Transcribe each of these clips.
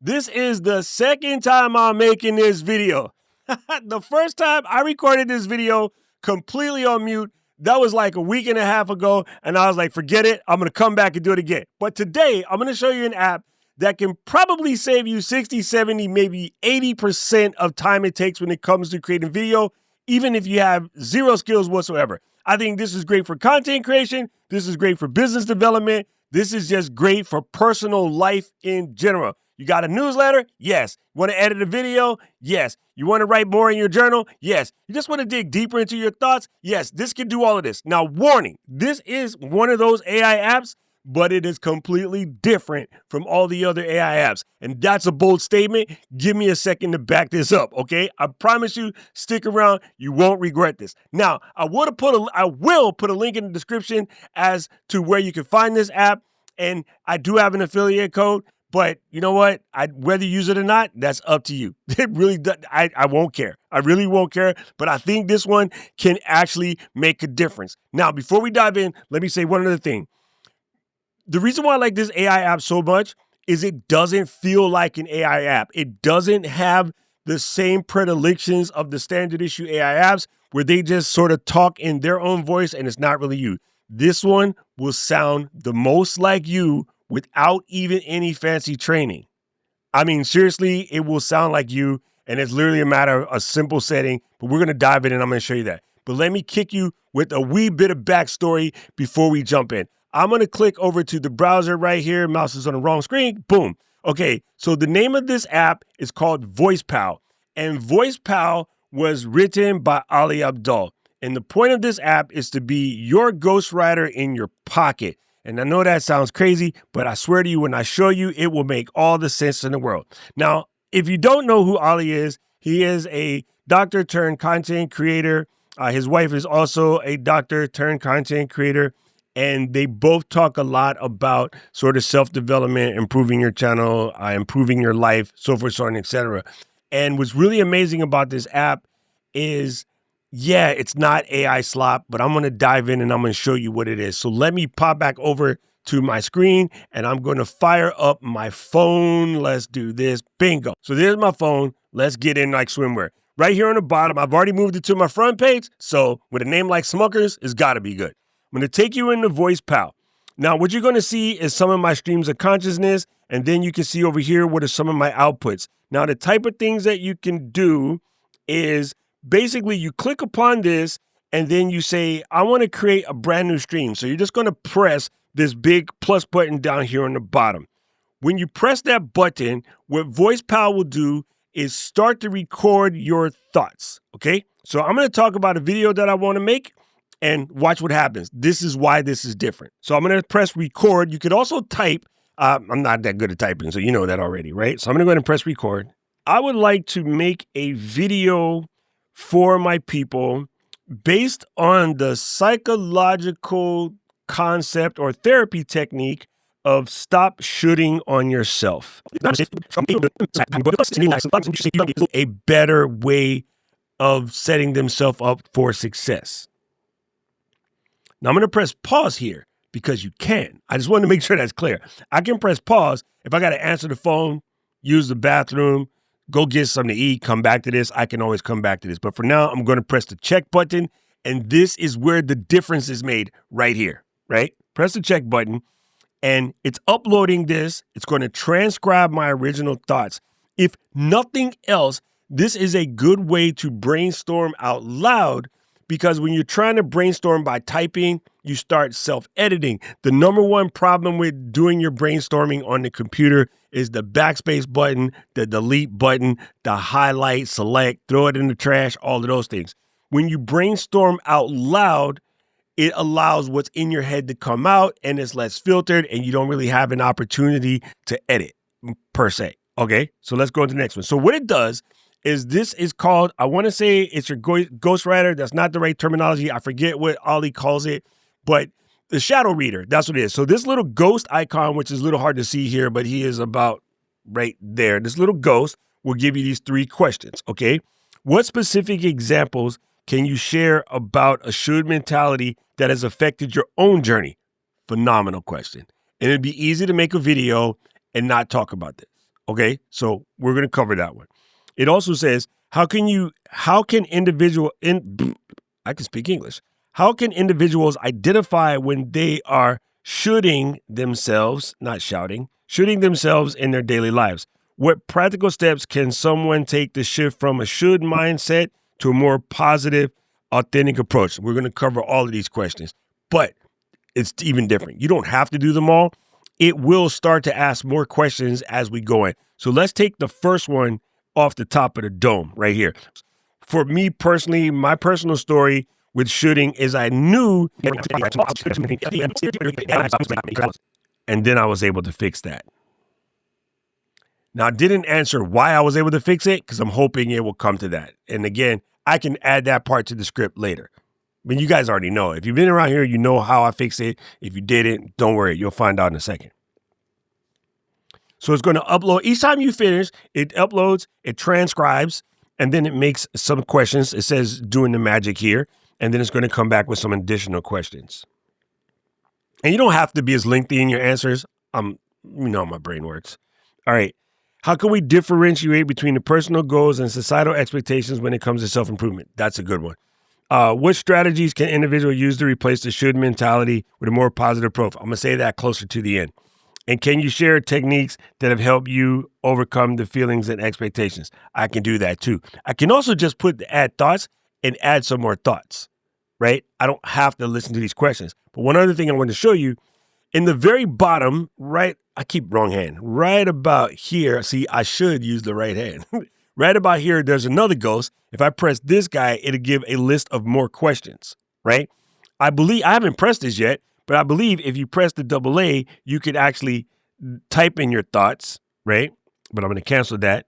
This is the second time I'm making this video. The first time I recorded this video completely on mute, that was like a week and a half ago, and I was like, forget it, I'm gonna come back and do it again. But today, I'm gonna show you an app that can probably save you 60, 70, maybe 80% of time it takes when it comes to creating video, even if you have zero skills whatsoever. I think this is great for content creation. This is great for business development. This is just great for personal life in general. You got a newsletter? Yes. You want to edit a video? Yes. You want to write more in your journal? Yes. You just want to dig deeper into your thoughts? Yes. This can do all of this. Now, warning, this is one of those AI apps, but it is completely different from all the other AI apps. And that's a bold statement. Give me a second to back this up, okay? I promise you, stick around. You won't regret this. Now, I will put a link in the description as to where you can find this app. And I do have an affiliate code. But you know what? Whether you use it or not, that's up to you. It really does. I won't care. I really won't care. But I think this one can actually make a difference. Now, before we dive in, let me say one other thing. The reason why I like this AI app so much is it doesn't feel like an AI app. It doesn't have the same predilections of the standard issue AI apps where they just sort of talk in their own voice and it's not really you. This one will sound the most like you without even any fancy training. I mean, seriously, it will sound like you, and it's literally a matter of a simple setting, but we're going to dive in and I'm going to show you that. But let me kick you with a wee bit of backstory before we jump in. I'm going to click over to the browser right here. Mouse is on the wrong screen. Boom. Okay, so the name of this app is called VoicePal, and VoicePal was written by Ali Abdaal. And the point of this app is to be your ghostwriter in your pocket. And I know that sounds crazy, but I swear to you, when I show you, it will make all the sense in the world. Now, if you don't know who Ali is, he is a doctor turned content creator. His wife is also a doctor turned content creator. And they both talk a lot about sort of self-development, improving your channel, improving your life, so forth, so on, etc. And what's really amazing about this app is, yeah, it's not AI slop, but I'm going to dive in and I'm going to show you what it is. So let me pop back over to my screen and I'm going to fire up my phone. Let's do this. Bingo. So there's my phone. Let's get in like swimwear. Right here on the bottom, I've already moved it to my front page. So with a name like Smuckers, it's got to be good. I'm going to take you into VoicePal. Now, what you're going to see is some of my streams of consciousness, and then you can see over here what are some of my outputs. Now, the type of things that you can do is basically, you click upon this and then you say, I want to create a brand new stream. So you're just going to press this big plus button down here on the bottom. When you press that button, what VoicePal will do is start to record your thoughts. Okay. So I'm going to talk about a video that I want to make and watch what happens. This is why this is different. So I'm going to press record. You could also type. I'm not that good at typing, so you know that already, right? So I'm going to go ahead and press record. I would like to make a video for my people based on the psychological concept or therapy technique of stop shooting on yourself. A better way of setting themselves up for success. Now I'm going to press pause here because you can. I just want to make sure that's clear. I can press pause if I got to answer the phone, use the bathroom, go get something to eat, come back to this. I can always come back to this. But for now, I'm going to press the check button. And this is where the difference is made right here, right? Press the check button and it's uploading this. It's going to transcribe my original thoughts. If nothing else, this is a good way to brainstorm out loud because when you're trying to brainstorm by typing, you start self-editing. The number one problem with doing your brainstorming on the computer is the backspace button, the delete button, the highlight, select, throw it in the trash, all of those things. When you brainstorm out loud, it allows what's in your head to come out and it's less filtered and you don't really have an opportunity to edit per se. Okay, so let's go to the next one. So what it does is this is called, I want to say it's your ghostwriter. That's not the right terminology. I forget what Ali calls it, but the shadow reader, that's what it is. So this little ghost icon, which is a little hard to see here, but he is about right there. This little ghost will give you these 3 questions, okay? What specific examples can you share about a should mentality that has affected your own journey? Phenomenal question. And it'd be easy to make a video and not talk about this, Okay, so we're going to cover that one. It also says, I can speak English. How can individuals identify when they are shoulding themselves, not shouting, shoulding themselves in their daily lives? What practical steps can someone take to shift from a should mindset to a more positive, authentic approach? We're going to cover all of these questions, but it's even different. You don't have to do them all. It will start to ask more questions as we go in. So let's take the first one off the top of the dome right here. For me personally, my personal story with shooting is I knew, and then I was able to fix that. Now, I didn't answer why I was able to fix it because I'm hoping it will come to that. And again, I can add that part to the script later. But you guys already know. If you've been around here, you know how I fix it. If you didn't, don't worry. You'll find out in a second. So it's going to upload. Each time you finish, it uploads, it transcribes, and then it makes some questions. It says doing the magic here. And then it's going to come back with some additional questions. And you don't have to be as lengthy in your answers. You know how my brain works. All right. How can we differentiate between the personal goals and societal expectations when it comes to self-improvement? That's a good one. What strategies can individuals use to replace the should mentality with a more positive profile? I'm going to say that closer to the end. And can you share techniques that have helped you overcome the feelings and expectations? I can do that too. I can also just add thoughts and add some more thoughts, right? I don't have to listen to these questions. But one other thing I want to show you, in the very bottom, right, I keep wrong hand, right about here. See, I should use the right hand. Right about here, there's another ghost. If I press this guy, it'll give a list of more questions, right? I haven't pressed this yet, but I believe if you press the AA, you could actually type in your thoughts, right? But I'm going to cancel that.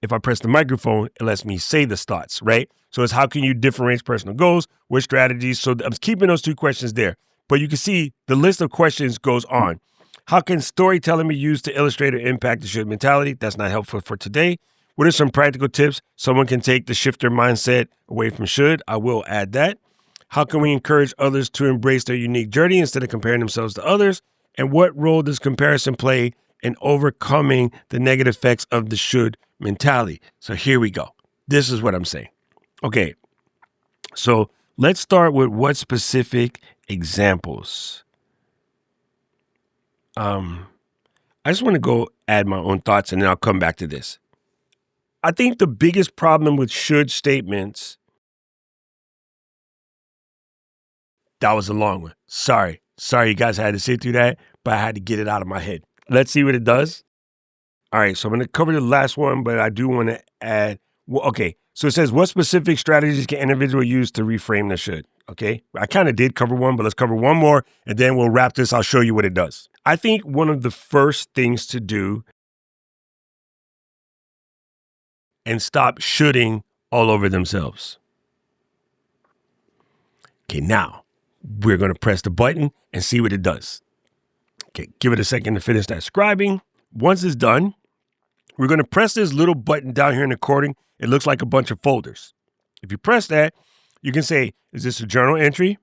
If I press the microphone, it lets me say the thoughts, right? So it's how can you differentiate personal goals, what strategies? So I'm keeping those two questions there. But you can see the list of questions goes on. How can storytelling be used to illustrate or impact the should mentality? That's not helpful for today. What are some practical tips someone can take to shift their mindset away from should? I will add that. How can we encourage others to embrace their unique journey instead of comparing themselves to others? And what role does comparison play in overcoming the negative effects of the should mentality? So here we go. This is what I'm saying. Okay, so let's start with what specific examples. I just want to go add my own thoughts and then I'll come back to this. I think the biggest problem with should statements, that was a long one. Sorry you guys had to sit through that, but I had to get it out of my head. Let's see what it does. All right, so I'm going to cover the last one, but I do want to add, okay, so it says, what specific strategies can individual use to reframe the should? Okay, I kind of did cover one, but let's cover one more, and then we'll wrap this. I'll show you what it does. I think one of the first things to do and stop shoulding all over themselves. Okay, now we're going to press the button and see what it does. Okay, give it a second to finish that scribing. Once it's done, we're going to press this little button down here in the recording. It looks like a bunch of folders. If you press that, you can say, is this a journal entry,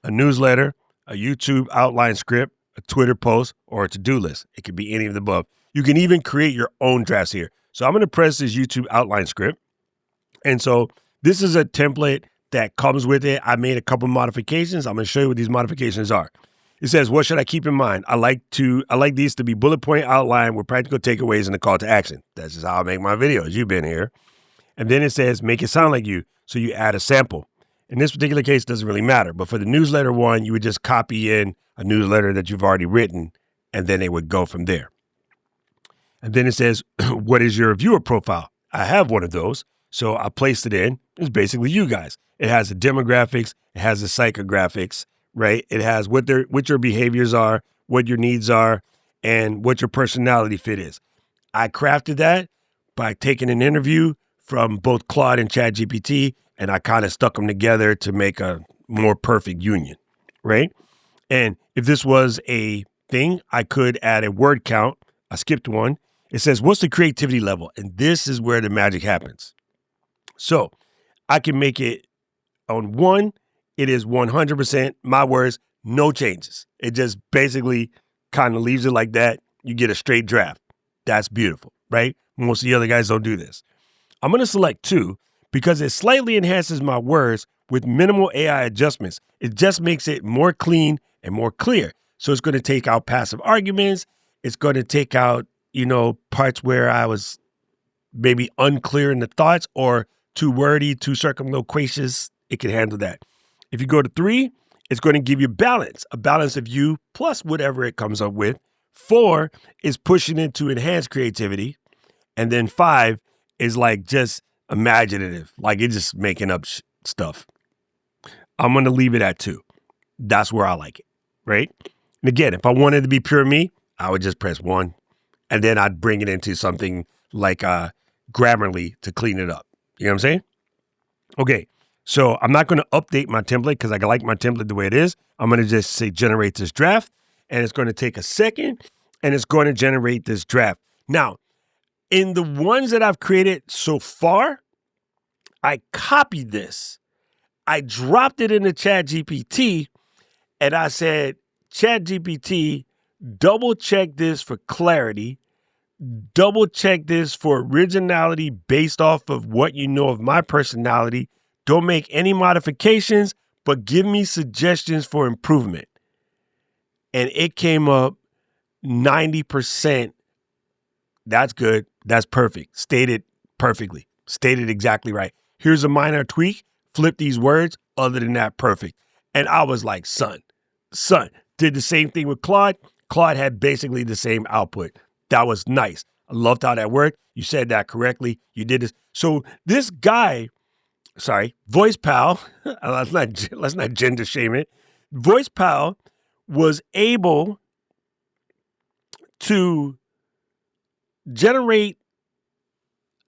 a newsletter, a YouTube outline script, a Twitter post, or a to-do list? It could be any of the above. You can even create your own drafts here. So I'm going to press this YouTube outline script. And so this is a template that comes with it. I made a couple modifications. I'm going to show you what these modifications are. It says, what should I keep in mind? I like these to be bullet point outline with practical takeaways and a call to action. That's just how I make my videos. You've been here. And then it says, make it sound like you. So you add a sample. In this particular case, it doesn't really matter. But for the newsletter one, you would just copy in a newsletter that you've already written, and then it would go from there. And then it says, what is your viewer profile? I have one of those. So I placed it in. It's basically you guys. It has the demographics. It has the psychographics, right? It has what your behaviors are, what your needs are, and what your personality fit is. I crafted that by taking an interview from both Claude and ChatGPT, and I kind of stuck them together to make a more perfect union, right? And if this was a thing, I could add a word count. I skipped one. It says, what's the creativity level? And this is where the magic happens. So I can make it on 1, it is 100%, my words, no changes. It just basically kind of leaves it like that. You get a straight draft. That's beautiful, right? Most of the other guys don't do this. I'm going to select 2 because it slightly enhances my words with minimal AI adjustments. It just makes it more clean and more clear. So it's going to take out passive arguments. It's going to take out, parts where I was maybe unclear in the thoughts or too wordy, too circumloquacious. It can handle that. If you go to 3, it's going to give you balance, a balance of you plus whatever it comes up with. 4 is pushing it to enhance creativity. And then 5 is like just imaginative, like it's just making up stuff. I'm going to leave it at 2. That's where I like it, right? And again, if I wanted to be pure me, I would just press 1 and then I'd bring it into something like Grammarly to clean it up. You know what I'm saying? Okay, so I'm not going to update my template because I like my template the way it is. I'm going to just say generate this draft, and it's going to take a second, and it's going to generate this draft. Now, in the ones that I've created so far, I copied this. I dropped it into ChatGPT, and I said, ChatGPT, double check this for clarity. Double check this for originality based off of what you know of my personality. Don't make any modifications, but give me suggestions for improvement. And it came up 90%. That's good. That's perfect. Stated perfectly. Stated exactly right. Here's a minor tweak. Flip these words. Other than that, perfect. And I was like, son. Did the same thing with Claude. Claude had basically the same output. That was nice. I loved how that worked. You said that correctly. You did this. So this guy, VoicePal, let's not gender shame it. VoicePal was able to generate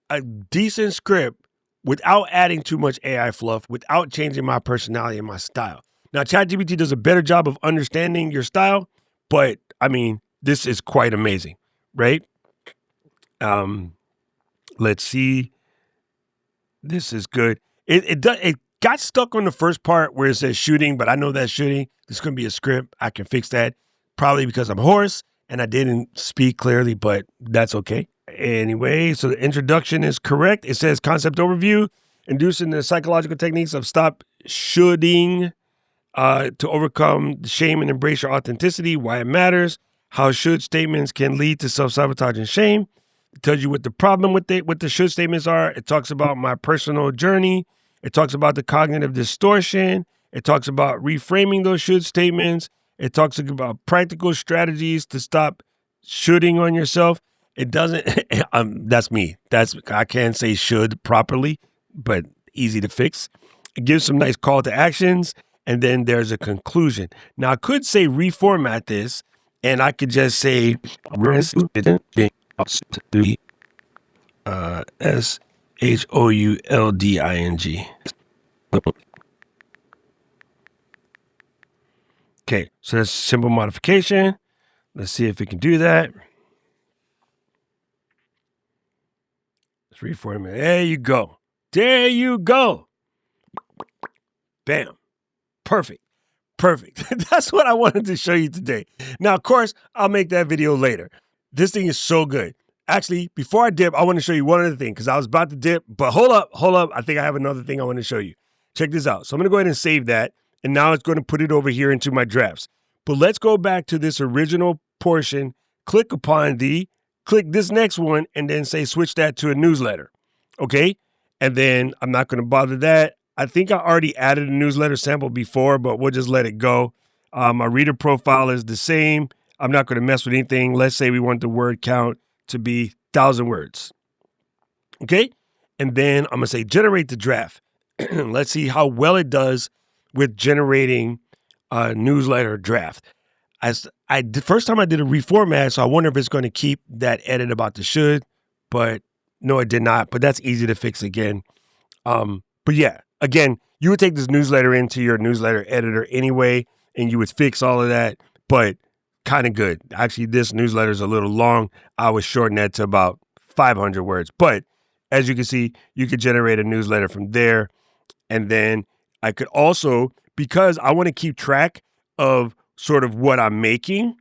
a decent script without adding too much AI fluff, without changing my personality and my style. Now, ChatGPT does a better job of understanding your style, but I mean, this is quite amazing, right? Let's see. This is good. It got stuck on the first part where it says shooting, but I know that's shooting. There's going to be a script. I can fix that. Probably because I'm hoarse and I didn't speak clearly, but that's okay. Anyway, so the introduction is correct. It says concept overview, inducing the psychological techniques of stop shoulding to overcome the shame and embrace your authenticity, why it matters, how should statements can lead to self-sabotage and shame. It tells you what the problem with the should statements are. It talks about my personal journey. It talks about the cognitive distortion. It talks about reframing those should statements. It talks about practical strategies to stop shoulding on yourself. It doesn't, that's me. I can't say should properly, but easy to fix. It gives some nice call to actions, and then there's a conclusion. Now, I could say reformat this, and I could just say, shoulding. Okay, so that's a simple modification. Let's see if we can do that. Let's reformat. There you go. There you go. Bam. Perfect. That's what I wanted to show you today. Now, of course, I'll make that video later. This thing is so good. Actually, before I dip, I want to show you one other thing because I was about to dip, but hold up. I think I have another thing I want to show you. Check this out. So I'm going to go ahead and save that. And now it's going to put it over here into my drafts. But let's go back to this original portion, click this next one, and then say switch that to a newsletter. Okay? And then I'm not going to bother that. I think I already added a newsletter sample before, but we'll just let it go. My reader profile is the same. I'm not going to mess with anything. Let's say we want the word count to be 1,000 words. Okay? And then I'm going to say generate the draft. Let's see how well it does with generating a newsletter draft. First time I did a reformat, so I wonder if it's going to keep that edit about the should, but no, it did not. But that's easy to fix again. But yeah, again, you would take this newsletter into your newsletter editor anyway, and you would fix all of that, but kind of good. Actually, this newsletter is a little long. I would shorten that to about 500 words. But as you can see, you could generate a newsletter from there. And then I could also, because I want to keep track of sort of what I'm making,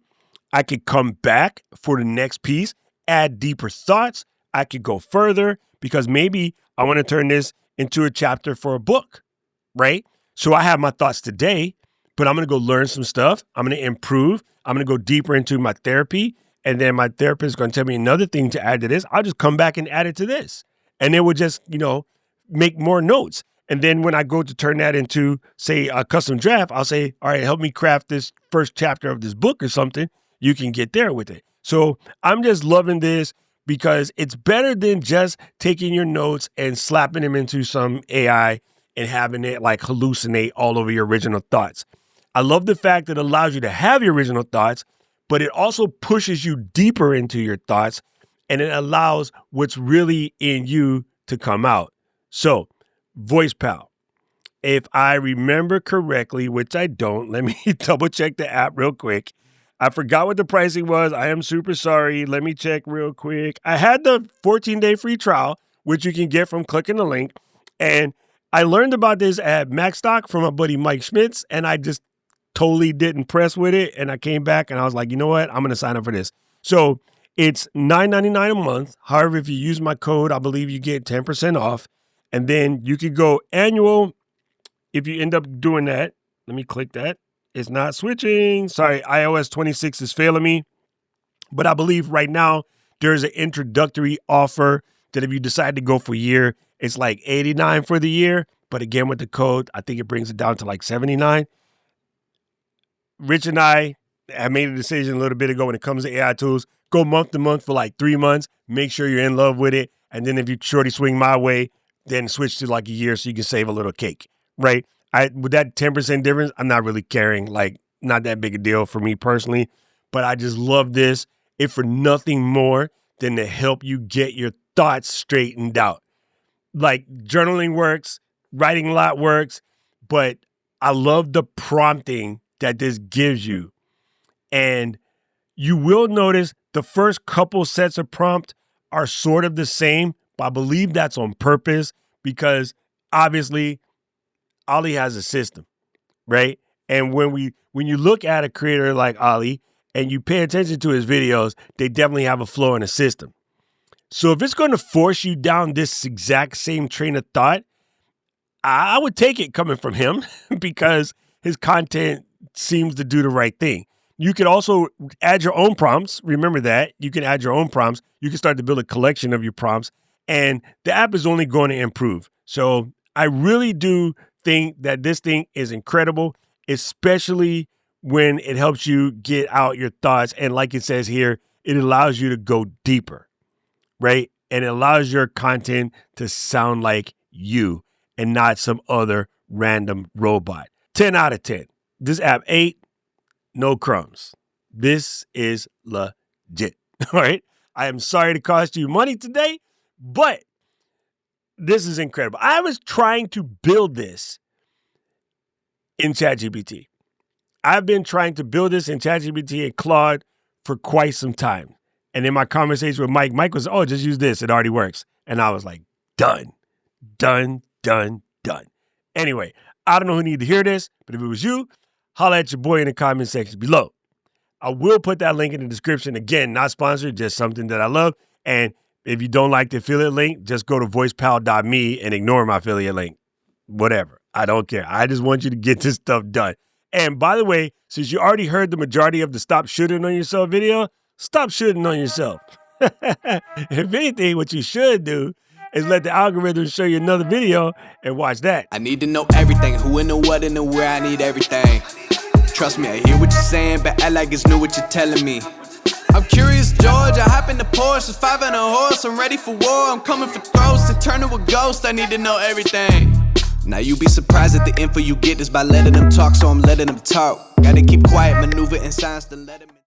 I could come back for the next piece add deeper thoughts. I could go further because maybe I want to turn this into a chapter for a book, right? So I have my thoughts today, but I'm going to go learn some stuff. I'm going to improve. I'm going to go deeper into my therapy. And then my therapist is going to tell me another thing to add to this. I'll just come back and add it to this. And it would just, make more notes. And then when I go to turn that into, say, a custom draft, I'll say, all right, help me craft this first chapter of this book or something. You can get there with it. So I'm just loving this because it's better than just taking your notes and slapping them into some AI and having it like hallucinate all over your original thoughts. I love the fact that it allows you to have your original thoughts, but it also pushes you deeper into your thoughts and it allows what's really in you to come out. So, VoicePal. If I remember correctly, which I don't, let me double check the app real quick. I forgot what the pricing was. I am super sorry. Let me check real quick. I had the 14-day free trial, which you can get from clicking the link. And I learned about this at MacStock from my buddy Mike Schmitz, and I just totally didn't press with it. And I came back and I was like, you know what? I'm going to sign up for this. So it's $9.99 a month. However, if you use my code, I believe you get 10% off. And then you could go annual if you end up doing that. Let me click that. It's not switching. Sorry, iOS 26 is failing me. But I believe right now there's an introductory offer that if you decide to go for a year, it's like $89 for the year. But again, with the code, I think it brings it down to like $79. Rich and I have made a decision a little bit ago when it comes to AI tools. Go month to month for like 3 months. Make sure you're in love with it. And then if you shorty swing my way, then switch to like a year so you can save a little cake, right? With that 10% difference, I'm not really caring, like not that big a deal for me personally, but I just love this, if for nothing more than to help you get your thoughts straightened out. Like journaling works, writing a lot works, but I love the prompting that this gives you. And you will notice the first couple sets of prompt are sort of the same, but I believe that's on purpose because obviously Ali has a system, right? And when you look at a creator like Ali and you pay attention to his videos, they definitely have a flow and a system. So if it's going to force you down this exact same train of thought, I would take it coming from him because his content seems to do the right thing. You can also add your own prompts. Remember that. You can add your own prompts. You can start to build a collection of your prompts. And the app is only going to improve. So I really do think that this thing is incredible, especially when it helps you get out your thoughts. And like it says here, it allows you to go deeper, right? And it allows your content to sound like you and not some other random robot. 10 out of 10. This app 8, no crumbs. This is legit, all right? I am sorry to cost you money today, but this is incredible. I was trying to build this in ChatGPT. I've been trying to build this in ChatGPT and Claude for quite some time. And in my conversation with Mike was, oh, just use this. It already works. And I was like, done. Anyway, I don't know who needed to hear this, but if it was you, holla at your boy in the comment section below. I will put that link in the description. Again, not sponsored, just something that I love. And if you don't like the affiliate link, just go to voicepal.me and ignore my affiliate link. Whatever. I don't care. I just want you to get this stuff done. And by the way, since you already heard the majority of the stop shooting on yourself video, stop shooting on yourself. If anything, what you should do is let the algorithm show you another video and watch that. I need to know everything, who and the what and the where, I need everything. Trust me, I hear what you're saying, but act like it's new what you're telling me. I'm curious, George, I hop in the Porsche, it's 5 and a horse, I'm ready for war, I'm coming for throats, to turn to a ghost, I need to know everything. Now you be surprised at the info you get is by letting them talk, so I'm letting them talk. Gotta keep quiet, maneuver in silence to let them